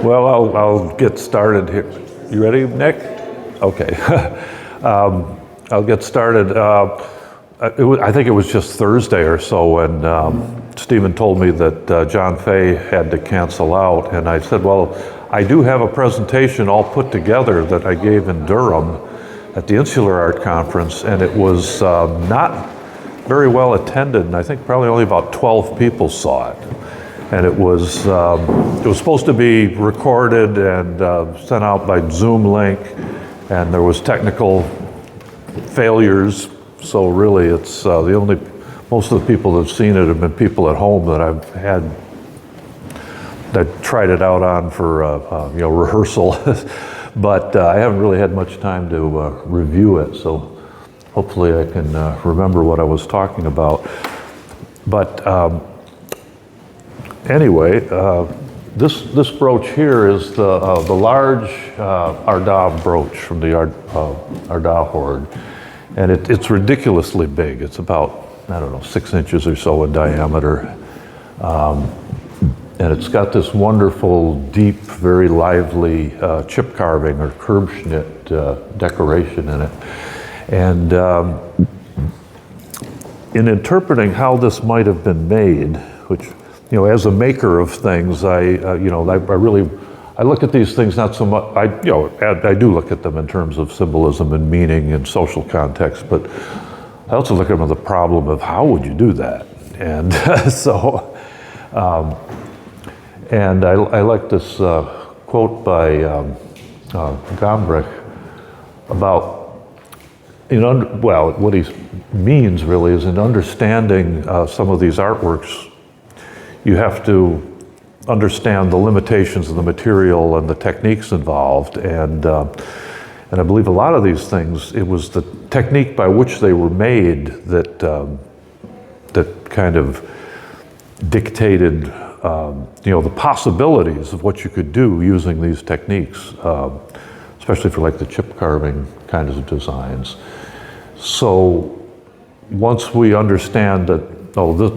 Well, I'll get started here. You ready, Nick? Okay. I'll get started. I think it was just Thursday or so when Stephen told me that John Fay had to cancel out, and I said, well, I do have a presentation all put together that I gave in Durham at the Insular Art Conference, and it was not very well attended, and I think probably only about 12 people saw it. And it was supposed to be recorded and sent out by Zoom link, and there was technical failures. So really, it's most of the people that have seen it have been people at home that I've had that tried it out on for rehearsal, but I haven't really had much time to review it. So hopefully I can remember what I was talking about. But anyway, this brooch here is the large Ardagh brooch from the Ardagh hoard, and it's ridiculously big. It's about, I don't know, 6 inches or so in diameter, and it's got this wonderful, deep, very lively chip carving or Kerbschnitt decoration in it. And in interpreting how this might have been made, which, as a maker of things, I look at these things not so much. I do look at them in terms of symbolism and meaning and social context, but I also look at them with the problem of how would you do that? And and I like this quote by Gombrich about, what he means really is in understanding some of these artworks, you have to understand the limitations of the material and the techniques involved, and I believe a lot of these things, it was the technique by which they were made that that kind of dictated the possibilities of what you could do using these techniques, especially for like the chip carving kinds of designs. So once we understand that,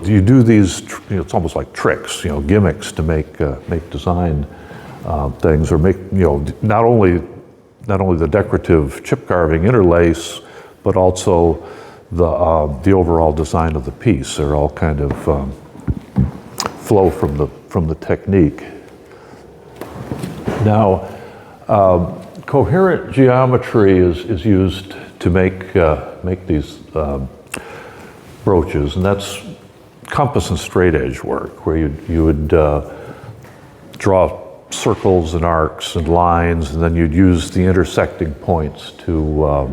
you do these, it's almost like tricks, gimmicks to make design things, or make, not only the decorative chip carving interlace, but also the overall design of the piece. They're all kind of flow from the technique. Now, coherent geometry is used to make these brooches, and that's compass and straight edge work, where you would draw circles and arcs and lines, and then you'd use the intersecting points to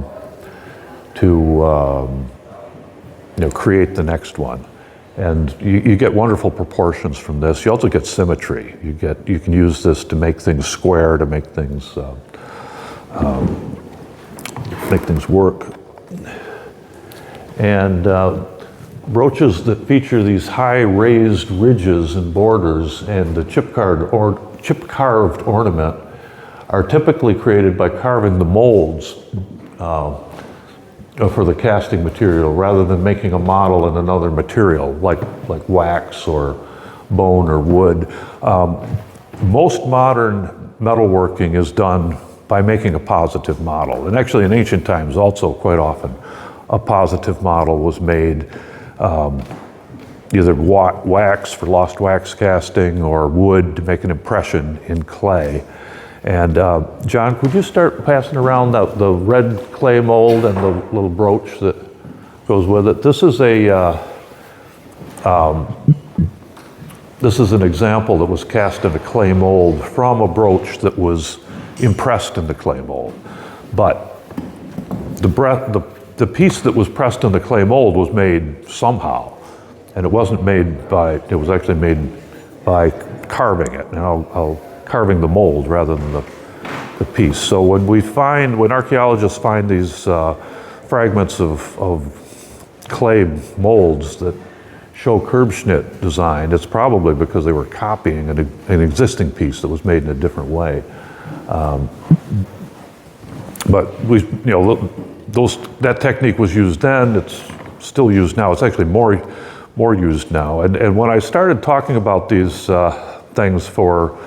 create the next one. And you get wonderful proportions from this. You also get symmetry. You can use this to make things square, to make things work. And brooches that feature these high raised ridges and borders and the chip carved ornament are typically created by carving the molds for the casting material, rather than making a model in another material like wax or bone or wood. Most modern metalworking is done by making a positive model, and actually in ancient times also quite often a positive model was made, either wax for lost wax casting or wood to make an impression in clay. And John, could you start passing around the red clay mold and the little brooch that goes with it? This is an example that was cast in a clay mold from a brooch that was impressed in the clay mold. But the piece that was pressed in the clay mold was made somehow, and it wasn't made it was actually made by carving it, and carving the mold rather than the piece. So when archaeologists find these fragments of clay molds that show Kerbschnitt design, it's probably because they were copying an existing piece that was made in a different way. But that technique was used then. It's still used now. It's actually more used now. And when I started talking about these things for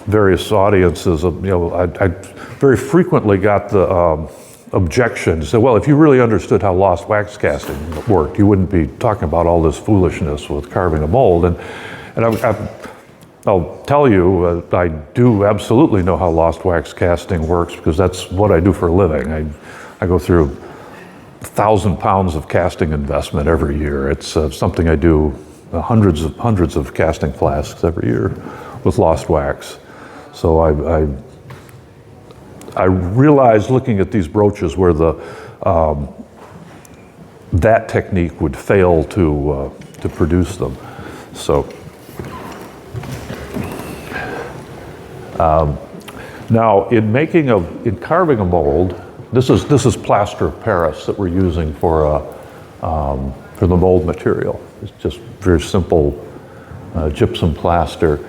various audiences. I very frequently got the objection to say, well, if you really understood how lost wax casting worked, you wouldn't be talking about all this foolishness with carving a mold. And I'll tell you, I do absolutely know how lost wax casting works, because that's what I do for a living. I go through 1,000 pounds of casting investment every year. It's something I do, hundreds of casting flasks every year with lost wax. So I realized, looking at these brooches, where that technique would fail to produce them. So now, in carving a mold, this is plaster of Paris that we're using for the mold material. It's just very simple gypsum plaster.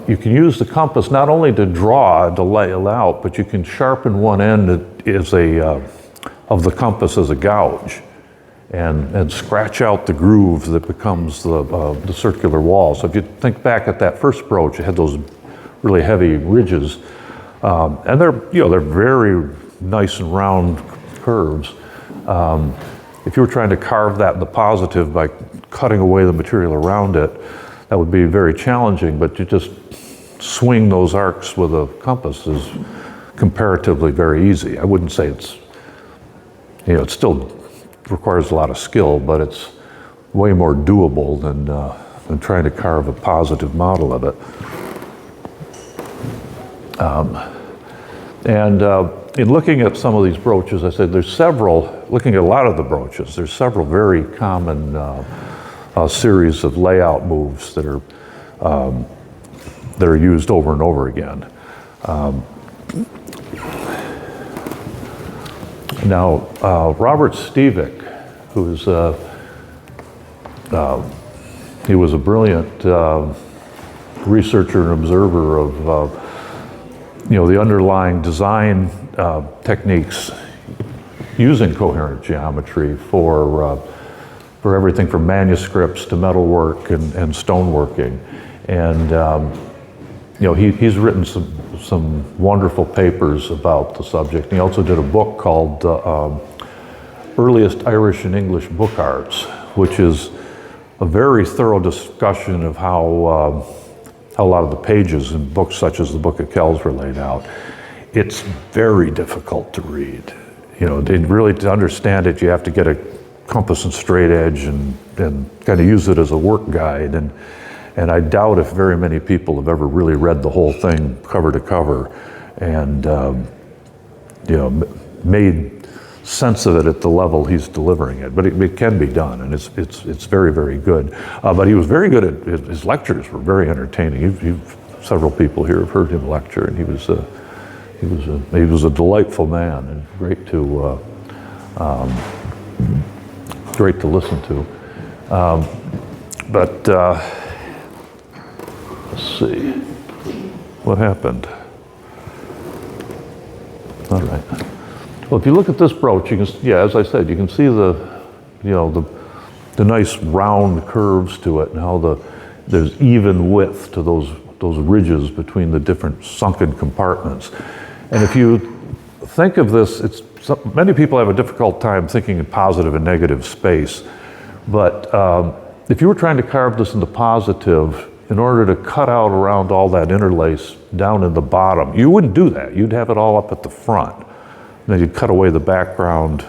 You can use the compass not only to draw, to lay it out, but you can sharpen one end of the compass as a gouge, and scratch out the groove that becomes the circular wall. So if you think back at that first brooch, it had those really heavy ridges, and they're very nice and round curves. If you were trying to carve that in the positive by cutting away the material around it, that would be very challenging, but you just swing those arcs with a compass is comparatively very easy. I wouldn't say it still requires a lot of skill, but it's way more doable than trying to carve a positive model of it. In looking at some of these brooches, I said looking at a lot of the brooches, there's several very common series of layout moves that are used over and over again. Now, Robert Stevick, he was a brilliant researcher and observer of the underlying design techniques using coherent geometry for everything from manuscripts to metalwork and stoneworking. And he's written some wonderful papers about the subject. And he also did a book called Earliest Irish and English Book Arts, which is a very thorough discussion of how a lot of the pages in books such as the Book of Kells were laid out. It's very difficult to read. To understand it, you have to get a compass and straight edge and kind of use it as a work guide. And I doubt if very many people have ever really read the whole thing cover to cover and made sense of it at the level he's delivering it. But it can be done, and it's very, very good. But he was very good at his lectures. Were very entertaining. Several people here have heard him lecture, and he was a delightful man and great to listen to. But let's see what happened. All right. Well, if you look at this brooch, you can, as I said, you can see the nice round curves to it, and how there's even width to those ridges between the different sunken compartments. And if you think of this, many people have a difficult time thinking in positive and negative space. But if you were trying to carve this into positive, in order to cut out around all that interlace down in the bottom, you wouldn't do that. You'd have it all up at the front. Then you'd cut away the background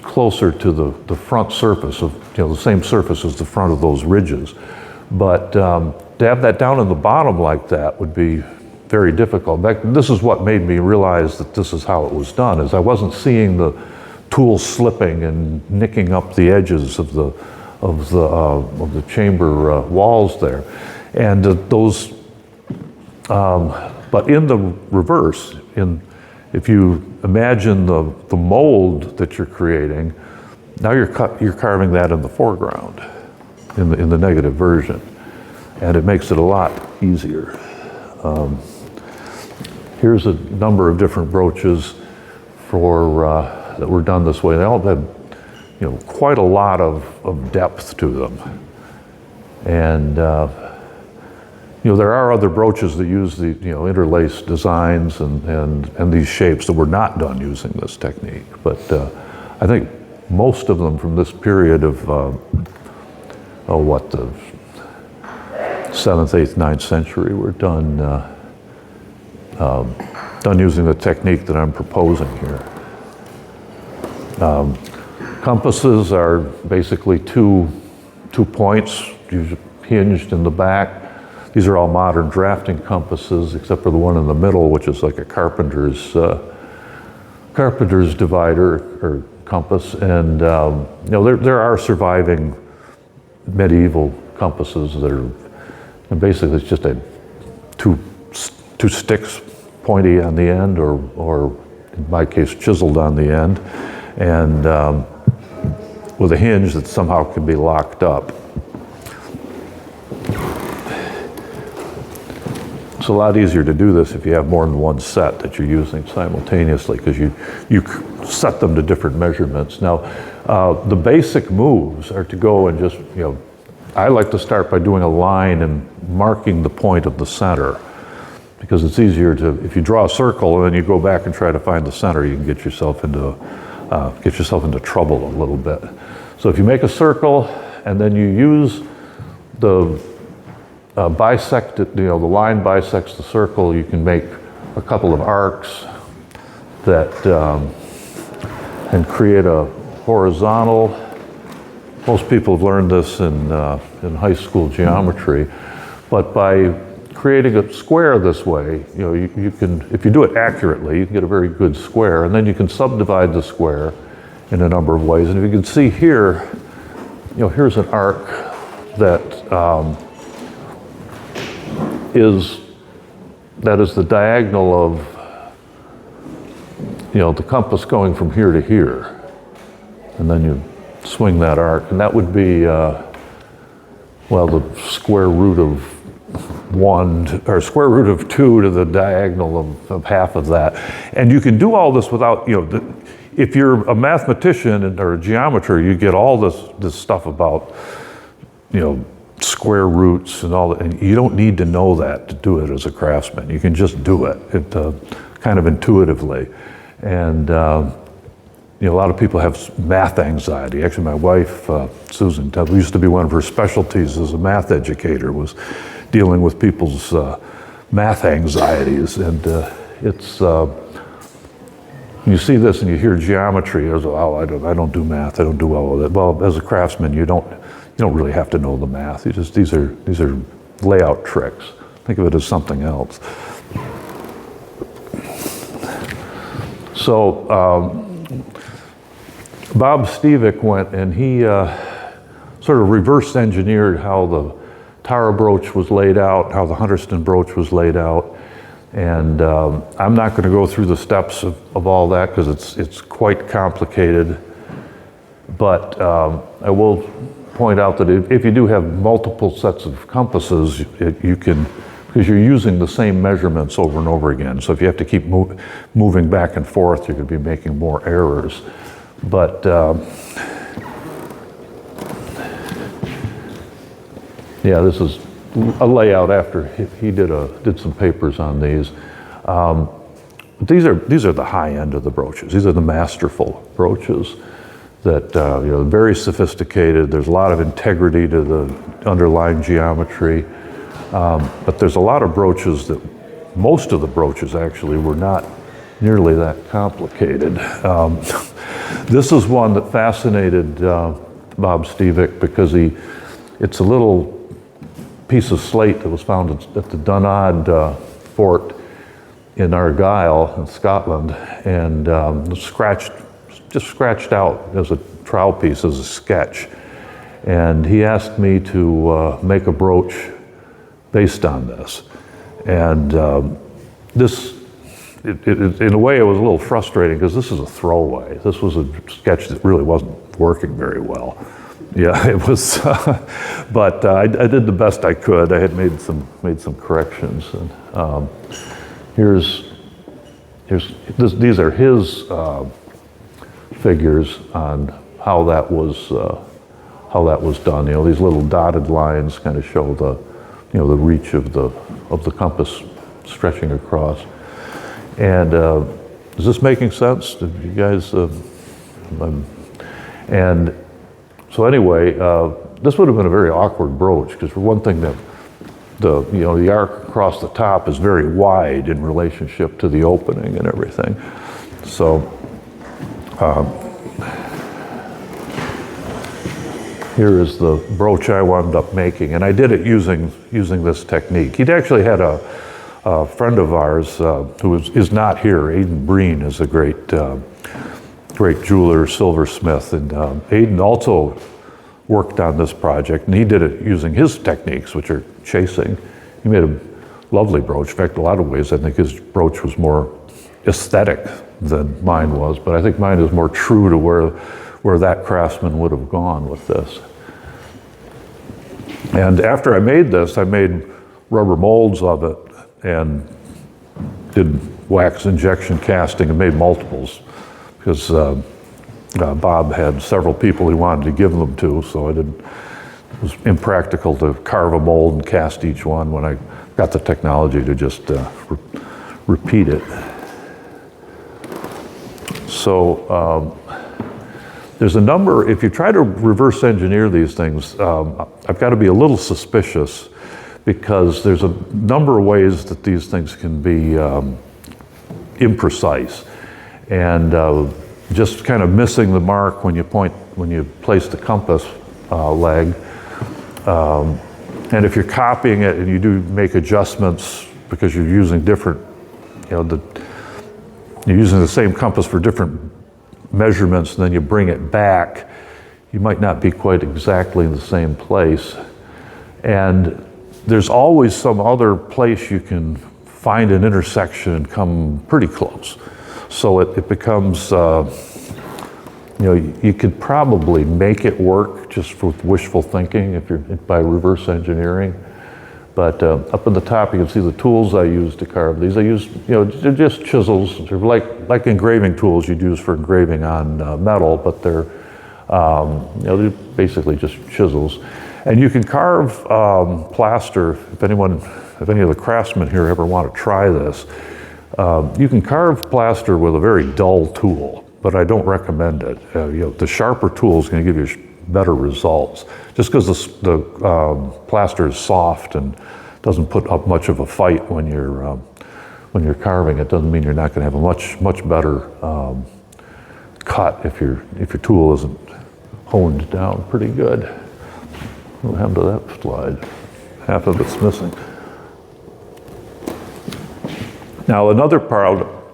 closer to the front surface of, the same surface as the front of those ridges. But to have that down in the bottom like that would be very difficult. This is what made me realize that this is how it was done, is I wasn't seeing the tools slipping and nicking up the edges of the chamber walls there. And but in the reverse, if you imagine the mold that you're creating, now you're carving that in the foreground, in the negative version, and it makes it a lot easier. Here's a number of different brooches that were done this way. They all had, quite a lot of depth to them, and there are other brooches that use the, interlaced designs and these shapes that were not done using this technique. But I think most of them from this period of, the 7th, 8th, 9th century were done using the technique that I'm proposing here. Compasses are basically two points, usually hinged in the back. These are all modern drafting compasses, except for the one in the middle, which is like a carpenter's divider or compass. And there are surviving medieval compasses that are, and basically it's just two sticks, pointy on the end, or in my case chiseled on the end, and with a hinge that somehow can be locked up. It's a lot easier to do this if you have more than one set that you're using simultaneously, because you set them to different measurements. Now, the basic moves are to go and just, I like to start by doing a line and marking the point of the center, because it's easier to, if you draw a circle and then you go back and try to find the center, you can get yourself into trouble a little bit. So if you make a circle and then you use the the line bisects the circle, you can make a couple of arcs that and create a horizontal. Most people have learned this in high school geometry, but by creating a square this way, you can, if you do it accurately, you can get a very good square, and then you can subdivide the square in a number of ways. And if you can see here, here's an arc that is the diagonal of the compass going from here to here, and then you swing that arc, and that would be the square root of 1 or square root of 2 to the diagonal of half of that. And you can do all this without, if you're a mathematician or a geometer, you get all this stuff about square roots and all that, and you don't need to know that to do it as a craftsman. You can just do it kind of intuitively. And a lot of people have math anxiety. Actually, my wife, Susan, used to be one of her specialties as a math educator, was dealing with people's math anxieties. And it's, you see this and you hear geometry, I don't do math, I don't do well with it. Well, as a craftsman, you don't really have to know the math. These are layout tricks. Think of it as something else. So Bob Stevick went and he sort of reverse engineered how the Tara brooch was laid out, how the Hunterston brooch was laid out. And I'm not going to go through the steps of all that because it's quite complicated. But I will point out that if you do have multiple sets of compasses, you can, because you're using the same measurements over and over again. So if you have to keep moving back and forth, you're going to be making more errors. But yeah, this is a layout after he did some papers on these. These are the high end of the brooches. These are the masterful brooches that very sophisticated. There's a lot of integrity to the underlying geometry, but there's a lot of brooches that, most of the brooches actually were not nearly that complicated. This is one that fascinated Bob Stevick because it's a little piece of slate that was found at the Dunaud fort in Argyll in Scotland, and just scratched out as a trowel piece, as a sketch. And he asked me to make a brooch based on this. And this, in a way, it was a little frustrating because this is a throwaway. This was a sketch that really wasn't working very well. Yeah, it was, but I did the best I could. I had made some corrections. And these are his figures on how that was done. These little dotted lines kind of show the reach of the compass stretching across. And is this making sense? Did you guys? And so anyway, this would have been a very awkward brooch, because for one thing, the arc across the top is very wide in relationship to the opening and everything. So here is the brooch I wound up making, and I did it using this technique. He'd actually had a friend of ours who is not here. Aidan Breen is a great jeweler, silversmith, and Aidan also worked on this project, and he did it using his techniques, which are chasing. He made a lovely brooch. In fact, a lot of ways, I think his brooch was more aesthetic than mine was, but I think mine is more true to where that craftsman would have gone with this. And after I made this, I made rubber molds of it and did wax injection casting and made multiples, because Bob had several people he wanted to give them to, so it was impractical to carve a mold and cast each one when I got the technology to just repeat it. So there's a number, if you try to reverse engineer these things, I've got to be a little suspicious, because there's a number of ways that these things can be imprecise. And just kind of missing the mark when you place the compass leg. And if you're copying it and you do make adjustments because you're using different, you're using the same compass for different measurements, and then you bring it back, you might not be quite exactly in the same place. And there's always some other place you can find an intersection and come pretty close. So it becomes, you could probably make it work just with wishful thinking if you're by reverse engineering. But up at the top, you can see the tools I use to carve these. I use, they're just chisels. They're like engraving tools you'd use for engraving on metal, but they're basically just chisels. And you can carve plaster. If any of the craftsmen here ever want to try this, you can carve plaster with a very dull tool, but I don't recommend it. The sharper tool is going to give you better results. Just because the plaster is soft and doesn't put up much of a fight when you're carving, it doesn't mean you're not going to have a much better cut if your tool isn't honed down pretty good. What happened to that slide? Half of it's missing. Now, another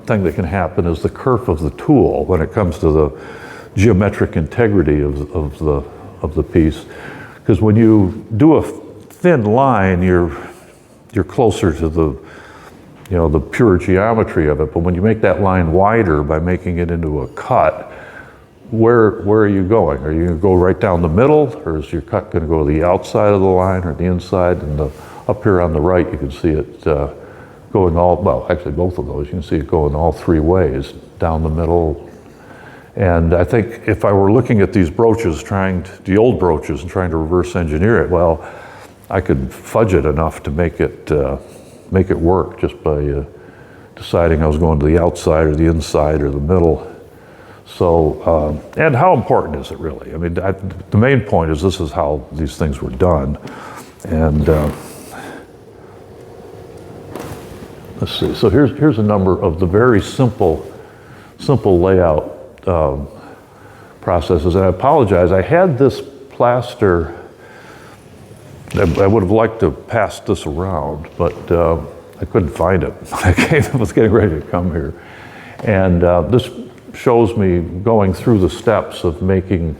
thing that can happen is the kerf of the tool when it comes to the geometric integrity of the piece. Because when you do a thin line, you're closer to the pure geometry of it. But when you make that line wider by making it into a cut, where are you going? Are you going to go right down the middle, or is your cut going to go to the outside of the line or the inside? And up here on the right, you can see it going actually both of those. You can see it going all three ways, down the middle. And I think if I were looking at these brooches, the old brooches, and trying to reverse engineer it, well, I could fudge it enough to make it work just by deciding I was going to the outside or the inside or the middle. So, and how important is it really? I mean, the main point is this is how these things were done. And let's see, so here's a number of the very simple layout processes. And I apologize, I had this plaster, I would have liked to pass this around, but I couldn't find it. I was getting ready to come here. And this shows me going through the steps of making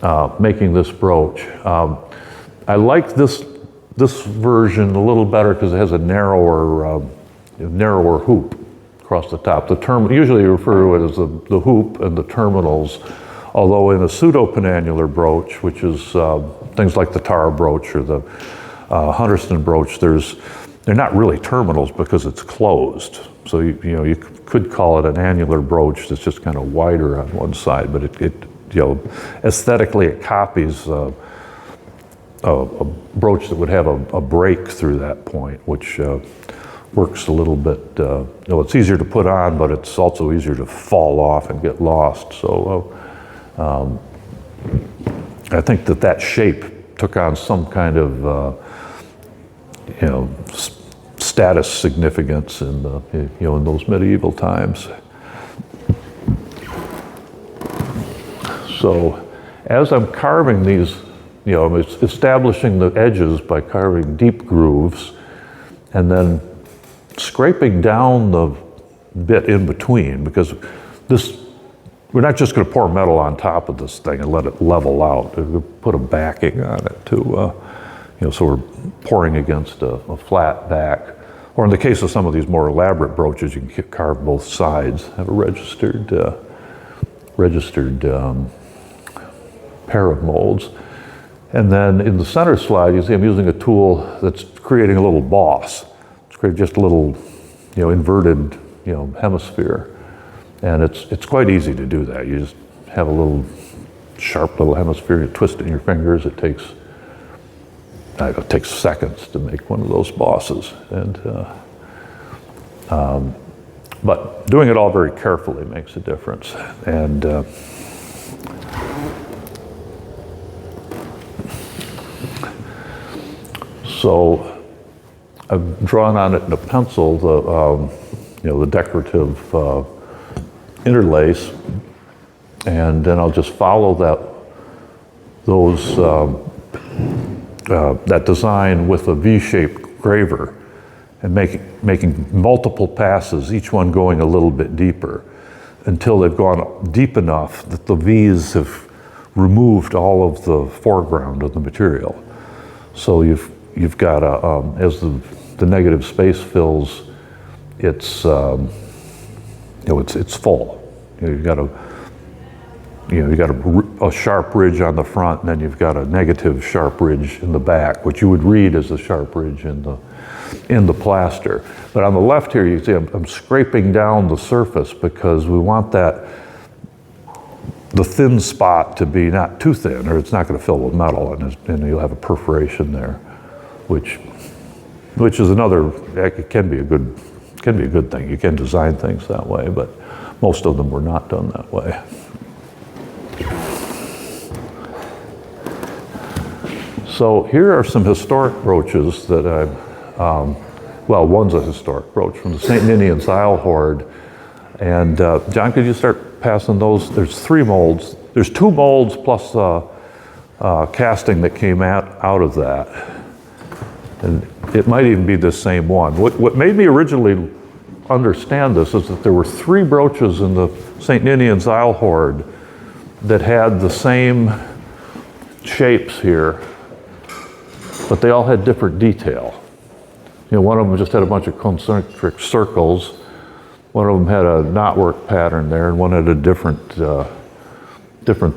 this brooch. I like this version a little better because it has a narrower hoop across the top. Usually you refer to it as the hoop and the terminals, although in a pseudo-penannular brooch, which is things like the Tara brooch or the Hunterston brooch, they're not really terminals because it's closed. So you could call it an annular brooch that's just kind of wider on one side, but it aesthetically it copies a broach that would have a break through that point, which works a little bit, it's easier to put on, but it's also easier to fall off and get lost. So I think that shape took on some kind of, status significance in in those medieval times. So as I'm carving these, I'm establishing the edges by carving deep grooves and then scraping down the bit in between, because we're not just going to pour metal on top of this thing and let it level out. We're going to put a backing on it too, so we're pouring against a flat back. Or in the case of some of these more elaborate brooches, you can carve both sides, have a registered pair of molds. And then in the center slide, you see I'm using a tool that's creating a little boss. It's creating just a little, inverted, hemisphere. And it's quite easy to do that. You just have a little sharp little hemisphere, you twist it in your fingers. It takes seconds to make one of those bosses. And but doing it all very carefully makes a difference. And so I've drawn on it in a pencil the decorative interlace, and then I'll just follow that design with a V-shaped graver, and making multiple passes, each one going a little bit deeper, until they've gone deep enough that the V's have removed all of the foreground of the material. So you've got as the negative space fills, it's it's full. You've got a sharp ridge on the front, and then you've got a negative sharp ridge in the back, which you would read as a sharp ridge in the plaster. But on the left here, you see I'm scraping down the surface because we want the thin spot to be not too thin, or it's not going to fill with metal, and you'll have a perforation there, which is another. It can be a good thing. You can design things that way, but most of them were not done that way. So here are some historic brooches that one's a historic brooch from the St. Ninian's Isle hoard. And John, could you start passing those? There's 3 molds. There's 2 molds plus casting that came out of that. And it might even be the same one. What made me originally understand this is that there were 3 brooches in the St. Ninian's Isle hoard that had the same shapes here, but they all had different detail. One of them just had a bunch of concentric circles. One of them had a knotwork pattern there, and one had a different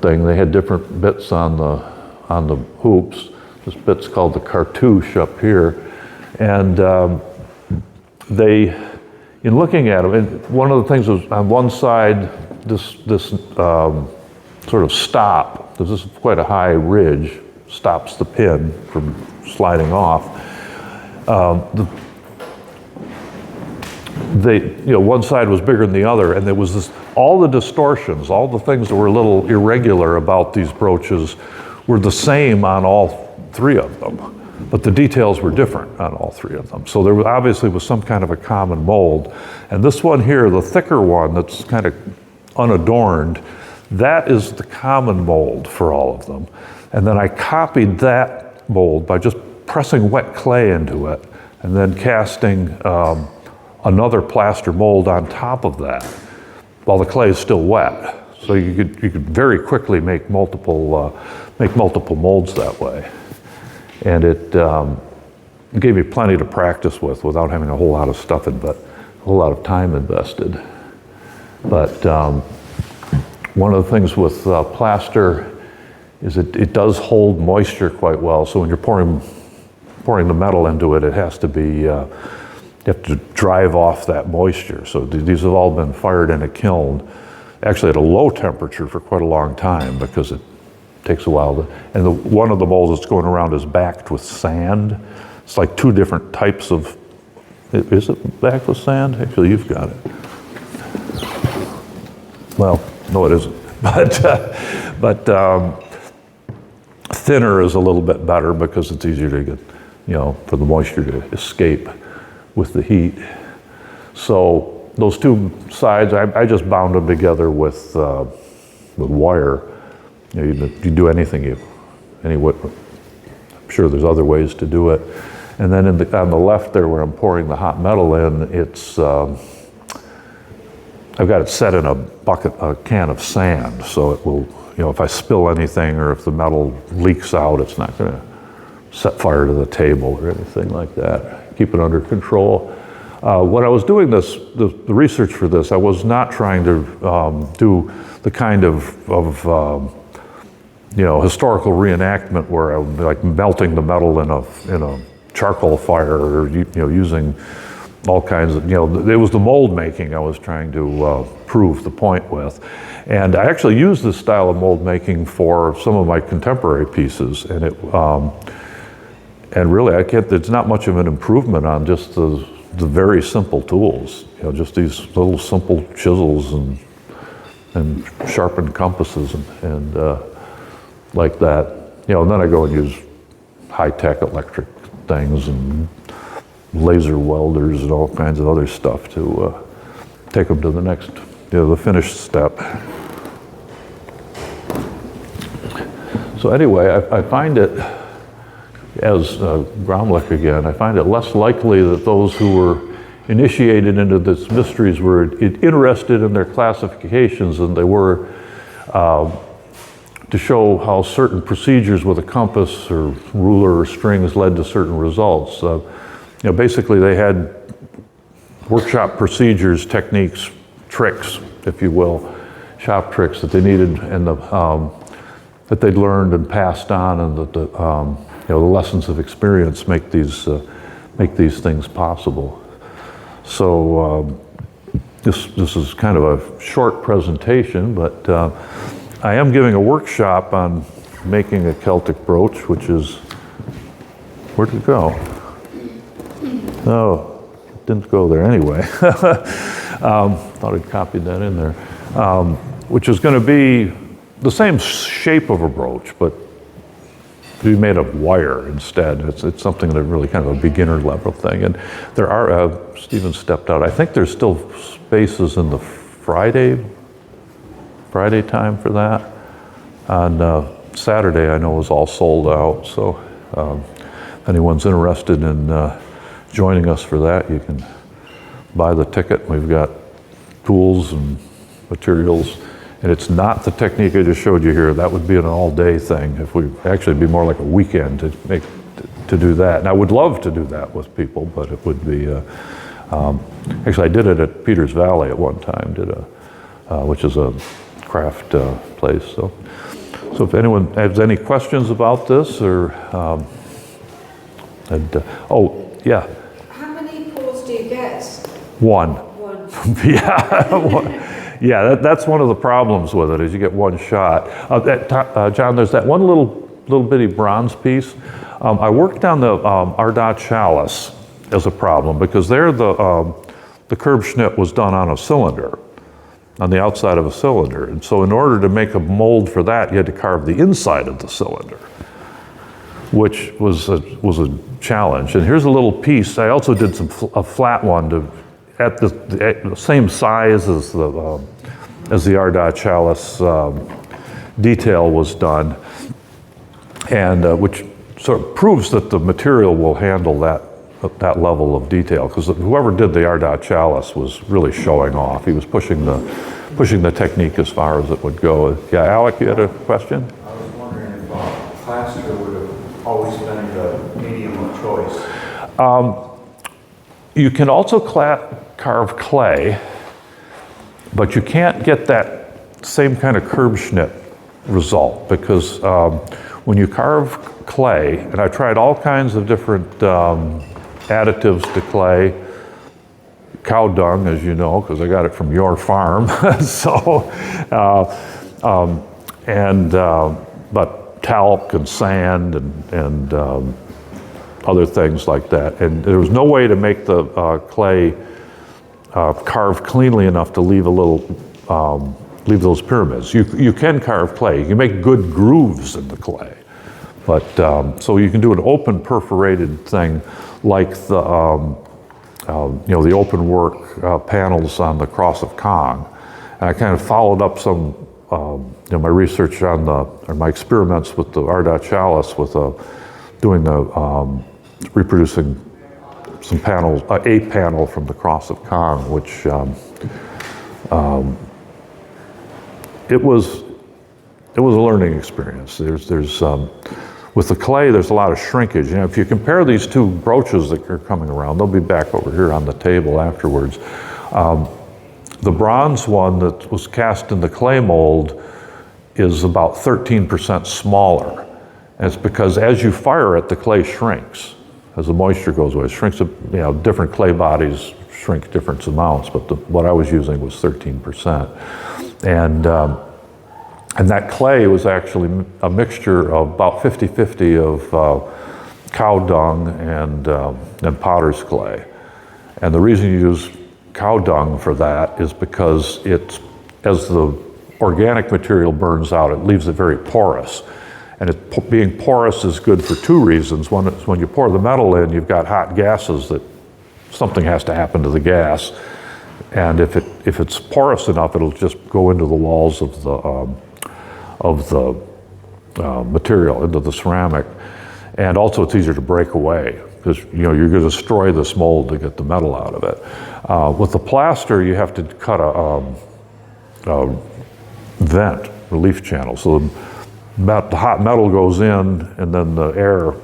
thing. They had different bits on the hoops. This bit's called the cartouche up here, and in looking at them, and one of the things was on one side, this sort of stop, because this is quite a high ridge, stops the pin from sliding off. One side was bigger than the other, and there was all the distortions, all the things that were a little irregular about these brooches were the same on all 3 of them, but the details were different on all 3 of them. So there obviously was some kind of a common mold. And this one here, the thicker one that's kind of unadorned, that is the common mold for all of them. And then I copied that mold by just pressing wet clay into it and then casting another plaster mold on top of that while the clay is still wet. So you could very quickly make multiple molds that way. And it gave me plenty to practice with without having a whole lot of stuff a whole lot of time invested. But one of the things with plaster is it does hold moisture quite well. So when you're pouring the metal into it, it has to be, you have to drive off that moisture. So these have all been fired in a kiln, actually at a low temperature for quite a long time, because it takes a while to, and one of the molds that's going around is backed with sand. It's like two different types of, is it backed with sand? Actually, you've got it. Well, no it isn't, but thinner is a little bit better because it's easier to get, for the moisture to escape with the heat. So those two sides, I just bound them together with wire. You do anything, I'm sure there's other ways to do it. And then on the left there where I'm pouring the hot metal in, it's, I've got it set in a can of sand, so it will, if I spill anything or if the metal leaks out, it's not gonna set fire to the table or anything like that. Keep it under control. When I was doing this, the research for this, I was not trying to do the kind of historical reenactment where I'm like melting the metal in a charcoal fire or using all kinds of, it was the mold making I was trying to prove the point with. And I actually used this style of mold making for some of my contemporary pieces, and and really there's not much of an improvement on just the very simple tools, just these little simple chisels and sharpened compasses and like that. And then I go and use high-tech electric things and laser welders and all kinds of other stuff to take them to the next, the finished step. So anyway, I find it, as Gromlich again, I find it less likely that those who were initiated into these mysteries were interested in their classifications than they were to show how certain procedures with a compass or ruler or strings led to certain results. Basically they had workshop procedures, techniques, tricks, if you will, shop tricks that they needed and that they'd learned and passed on, and that the lessons of experience make these things possible. So this is kind of a short presentation, but I am giving a workshop on making a Celtic brooch, which is, where'd it go? Oh, it didn't go there anyway. Thought I'd copied that in there. Which is going to be the same shape of a brooch, but be made of wire instead. It's something that really kind of a beginner level thing. And there are, Stephen stepped out. I think there's still spaces in the Friday time for that. On Saturday, I know is all sold out. So if anyone's interested in joining us for that, you can buy the ticket. We've got tools and materials. And it's not the technique I just showed you here. That would be an all-day thing. If we actually be more like a weekend to do that. And I would love to do that with people, but it would be. Actually, I did it at Peters Valley at one time. Which is a craft place. So if anyone has any questions about this, or oh yeah. How many pours do you get? One. One. Yeah. Yeah, that's one of the problems with it, is you get one shot. John, there's that one little bitty bronze piece. I worked on the Ardagh chalice as a problem, because there the curb schnitt was done on a cylinder, on the outside of a cylinder. And so in order to make a mold for that, you had to carve the inside of the cylinder, which was a challenge. And here's a little piece. I also did a flat one at the same size as the Ardagh chalice detail was done, and which sort of proves that the material will handle that level of detail, because whoever did the Ardagh chalice was really showing off. He was pushing the technique as far as it would go. Yeah, Alec, you had a question? I was wondering if plaster would have always been the medium of choice. You can also carve clay, but you can't get that same kind of curb schnitt result, because when you carve clay, and I tried all kinds of different additives to clay, cow dung, as you know, because I got it from your farm, so, but talc and sand and other things like that. And there was no way to make the clay carve cleanly enough to leave a little, leave those pyramids. You can carve clay. You can make good grooves in the clay. But, so you can do an open perforated thing like the, the open work panels on the Cross of Kong. And I kind of followed up some, my research on or my experiments with the Ardagh chalice with doing the, reproducing some panels, a panel from the Cross of Kong, which it was a learning experience. There's with the clay, there's a lot of shrinkage. If you compare these two brooches that are coming around, they'll be back over here on the table afterwards. The bronze one that was cast in the clay mold is about 13% smaller. And it's because as you fire it, the clay shrinks. As the moisture goes away, it shrinks, different clay bodies shrink different amounts, but what I was using was 13%. And that clay was actually a mixture of about 50-50 of cow dung and potter's clay. And the reason you use cow dung for that is because as the organic material burns out, it leaves it very porous. And being porous is good for two reasons. One is when you pour the metal in, you've got hot gases that something has to happen to the gas. And if it's porous enough, it'll just go into the walls of the material, into the ceramic. And also it's easier to break away because you're going to destroy this mold to get the metal out of it. With the plaster, you have to cut a vent, relief channel. So the hot metal goes in, and then the air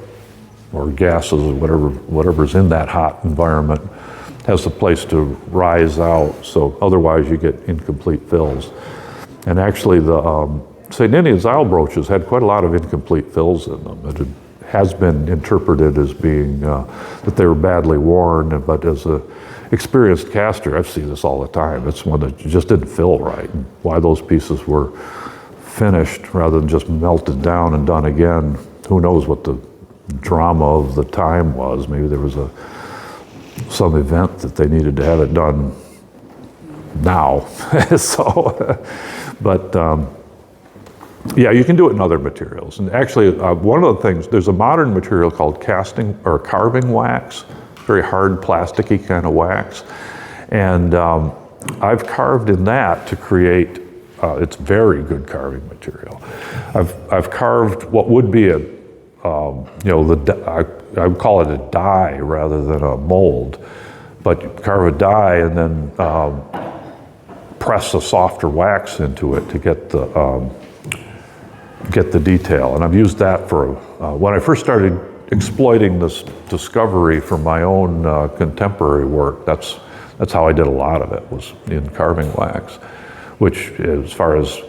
or gases or whatever's in that hot environment has a place to rise out. So otherwise you get incomplete fills. And actually the St. Ninian's Isle brooches had quite a lot of incomplete fills in them. It has been interpreted as being that they were badly worn, but as an experienced caster, I've seen this all the time. It's one that just didn't fill right. And why those pieces were finished rather than just melted down and done again, who knows what the drama of the time was. Maybe there was some event that they needed to have it done now. Yeah, you can do it in other materials. And actually, one of the things, there's a modern material called casting or carving wax, very hard, plasticky kind of wax. And I've carved in that to create, it's very good carving material. I've carved what would be I would call it a die rather than a mold, but you carve a die and then press a softer wax into it to get the detail. And I've used that for, when I first started exploiting this discovery for my own contemporary work, that's how I did a lot of it, was in carving wax, which as far as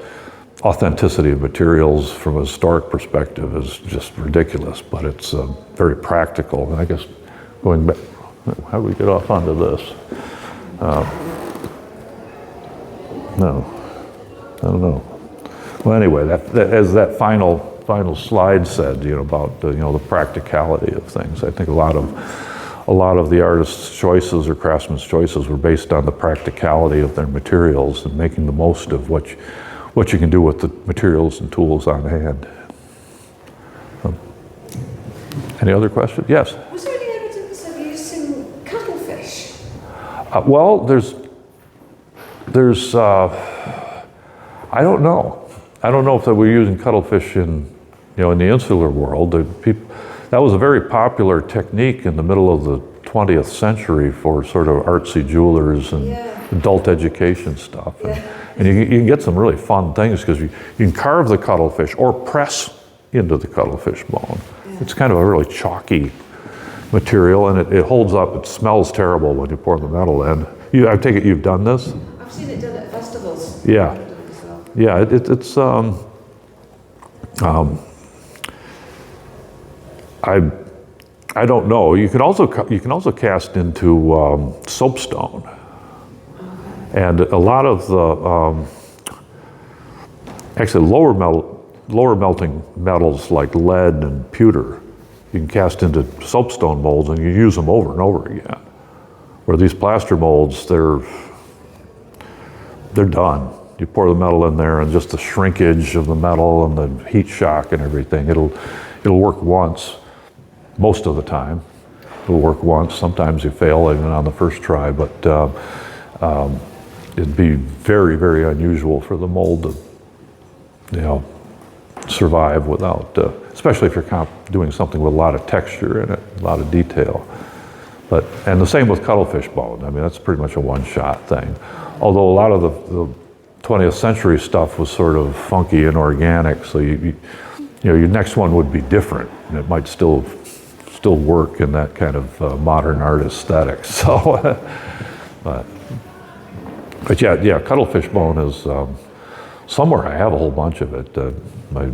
authenticity of materials from a historic perspective is just ridiculous, but it's very practical. And I guess going back, how do we get off onto this? No, I don't know. Well, anyway, as that final slide said, about the practicality of things. I think a lot of the artists' choices or craftsmen's choices were based on the practicality of their materials and making the most of what you can do with the materials and tools on hand. Any other questions? Yes. Was there any evidence of using cuttlefish? Well, there's I don't know. I don't know if they were using cuttlefish in the insular world. That was a very popular technique in the middle of the 20th century for sort of artsy jewelers and adult education stuff. And you can get some really fun things because you can carve the cuttlefish or press into the cuttlefish bone. It's kind of a really chalky material, and it holds up. It smells terrible when you pour the metal in. I take it you've done this? I've seen it done at festivals. Yeah. Yeah, it's I don't know. You can also cast into soapstone, and a lot of the actually lower lower melting metals like lead and pewter, you can cast into soapstone molds and you use them over and over again. Where these plaster molds, they're done. You pour the metal in there and just the shrinkage of the metal and the heat shock and everything, it'll work once, most of the time. It'll work once, sometimes you fail even on the first try, but it'd be very, very unusual for the mold to, survive without, especially if you're doing something with a lot of texture in it, a lot of detail. And the same with cuttlefish bone. I mean, that's pretty much a one-shot thing. Although a lot of the 20th century stuff was sort of funky and organic, so your next one would be different, and it might still work in that kind of modern art aesthetic. So, but yeah, cuttlefish bone is somewhere. I have a whole bunch of it. My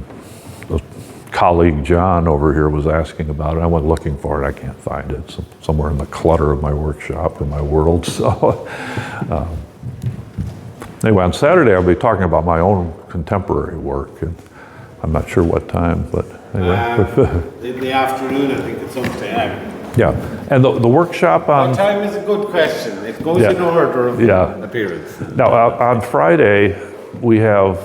colleague John over here was asking about it. I went looking for it. I can't find it. It's somewhere in the clutter of my workshop in my world. So anyway, on Saturday I'll be talking about my own contemporary work, and I'm not sure what time, but anyway. In the afternoon, I think it's up to M. Yeah, and the workshop on... What time is a good question. It goes in order of appearance. Now, on Friday, we have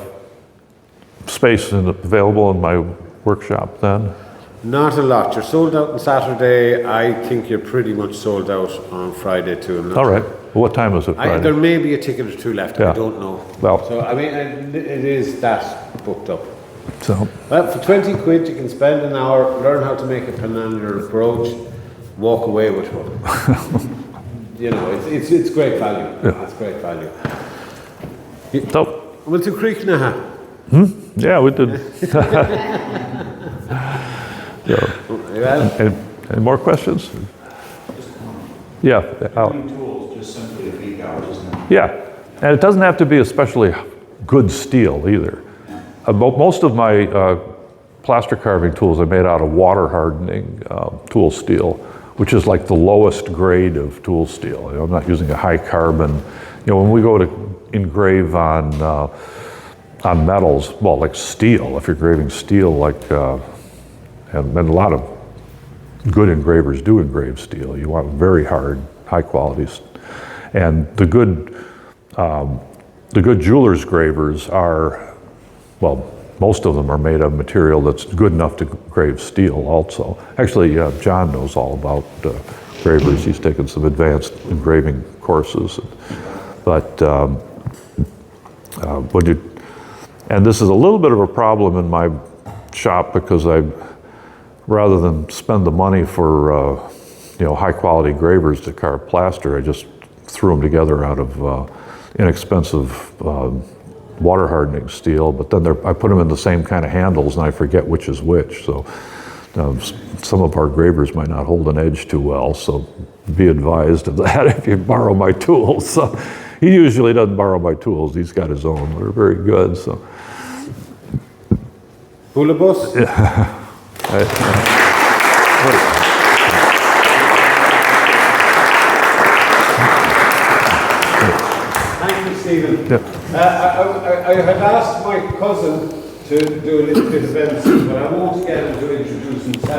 space available in my workshop then? Not a lot. You're sold out on Saturday. I think you're pretty much sold out on Friday too. All right. Well, what time is it Friday? There may be a ticket or two left. I don't know. Well, so, I mean, it is that booked up. So, well, for 20 quid, you can spend an hour, learn how to make a penumbra brooch, walk away with one. It's great value. Yeah. It's great value. So, went to Creeknaha. Yeah, we did. Any more questions? Yeah. Tools, just simply a peak out, isn't it? Yeah, and it doesn't have to be especially good steel either. Most of my plaster carving tools are made out of water hardening tool steel, which is like the lowest grade of tool steel. I'm not using a high carbon. When we go to engrave on metals, well, like steel, if you're engraving steel, and a lot of good engravers do engrave steel. You want very hard, high quality, and the good jeweler's gravers are, well, most of them are made of material that's good enough to grave steel also. Actually, John knows all about gravers. He's taken some advanced engraving courses. But and this is a little bit of a problem in my shop because rather than spend the money for high quality gravers to carve plaster, I just threw them together out of inexpensive water hardening steel, but then I put them in the same kind of handles and I forget which is which. So some of our gravers might not hold an edge too well, so be advised of that if you borrow my tools. So he usually doesn't borrow my tools. He's got his own. They're very good. So. Hula bus? Yeah. Thank you, Stephen. Yeah. I had asked my cousin to do a little bit of MC, but I won't get him to introduce himself.